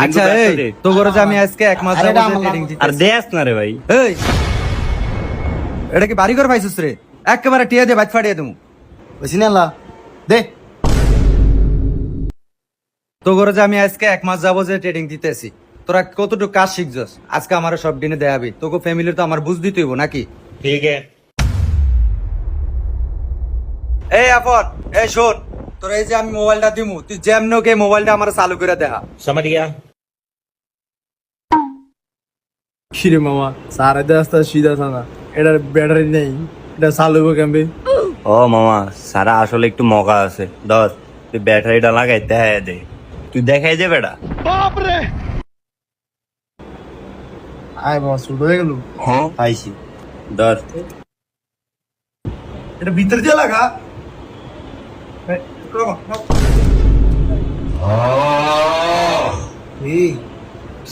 আচ্ছা এই তো করে যে আমি আজকে এক মাস যাবো ট্রেনিং দিতে আর দেয়াস না রে ভাই। এই এটা কি বাড়ি ঘর পাইছিস রে? একেবারে টিয়া দিয়ে বাইক ফাটিয়ে দেবো। বুঝছি না দে তো করে যে আমি আজকে এক মাস যাবো যে ট্রেনিং দিতেছি, তোরা কতটুকু কাজ শিখছস আজকে আমার সব দিনে দেখাবি। তোকে ফ্যামিলির তো আমার বুঝ দিতে হইব নাকি? ঠিক আছে। এই আপন এই শোন, তোরা এই যে আমি মোবাইলটা দিমু, তুই যেমনকে মোবাইলটা আমার চালু করে দেখা। समझ गया। কিরে মামা সারা রাস্তা সিধা থানা, এটার ব্যাটারি নেই, এটা চালু কেমবে? ও মামা সারা আসলে একটু মগা আছে। দশ তুই ব্যাটারিটা লাগাই দেখাই দে। তুই দেখাই দে বেটা। আয় বাবা ছোট হয়ে গেল। হ্যাঁ পাইছি। দশ এটা ভিতর দিয়ে লাগা।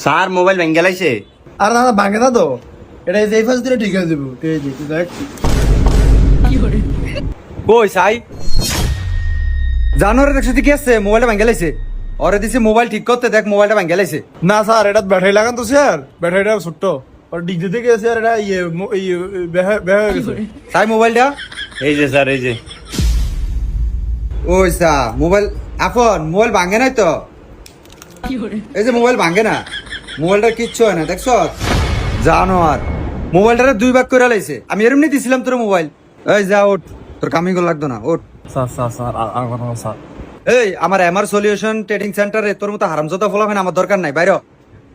স্যার মোবাইল ভেঙে গেলাইছে। আর না ভাঙে না তো, এটা এই ফাস দিলে ঠিক আছে দেবো। তুই দেখ কই সাই জানোয়ারের দেখছি কি আছে, মোবাইলটা ভাঙে লাইছে। ওরে দিছি মোবাইল ঠিক করতে, দেখ মোবাইলটা ভাঙে লাইছে। না স্যার এটা ব্যাটারি লাগান তো স্যার, ব্যাটারিটা ছোট্ট আর ডিগ দিতে গেছে আর এটা বেহা হয়ে গেছে। সাই মোবাইলটা এই যে স্যার এই যে। ওই সা মোবাইল আপন মোবাইল ভাঙে নাই তো? এই যে মোবাইল ভাঙে না, মোবাইলটা কিচ্ছু হয় না দেখছ। জানোয়ার মোবাইলটা দুই ভাগ করে লাইছে। আমি এরমনি দিছিলাম তোর মোবাইল। এই যা ওঠ, তোর কামিং করে লাগতো না, ওঠ। স্যার স্যার স্যার আর কথা না স্যার। এই আমার এমআর সলিউশন ট্রেডিং সেন্টারে তোর মতো হারামজাদা ফলো হয় না, আমার দরকার নাই। বাইরে হ।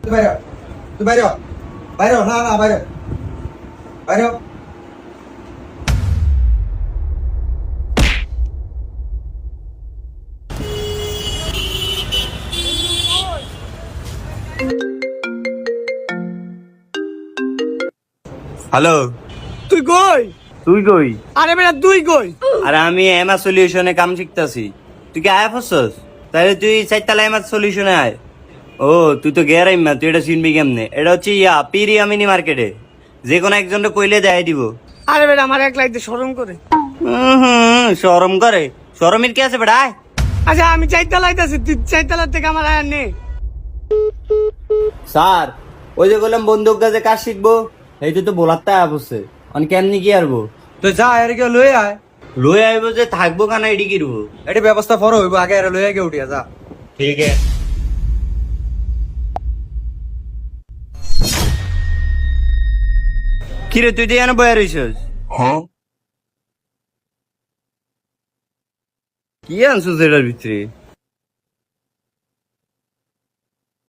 তুই বাইরে হ। তুই বাইরে হ। বাইরে হ। না না বাইরে হ। বাইরে হ। হ্যালো তুই কই? তুই কই? আরে বেটা তুই কই? আরে আমি এমআর সলিউশনে কাম শিখতাছি। তুই কি আয় ফসস? তাহলে তুই চারতলা এমআর সলিউশনে আয়। ও তুই তো গেরাই মা, তুই এটা চিনবি কেমনে? এটা হচ্ছে পিরিয়া মিনি মার্কেটে। যে কোনো একজনটা কইলে দেখাই দিব। আরে বেটা আমার এক লাইতে শরম করে। শরম করে? শরমের কি আছে বেটা? আয়। আচ্ছা আমি চারতলায় আছি, তুই চারতলার থেকে আমার আয় নে। স্যার ওই যে বললাম বন্দুক গাছে কাজ শিখবো, এই তো বোলার তাই অবশ্যই অনেক কেমনি কি আরবো। তুই যা এর কে লই আয়। লই আইবো যে থাকবো কানা এডি কিরবো। এটি ব্যবস্থা পরে হইব, আগে এর লই আগে উঠিয়া যা। ঠিক আছে। কিরে তুই তো এনে বয়া রইছস? হ্যাঁ। কি আনছিস এটার ভিতরে?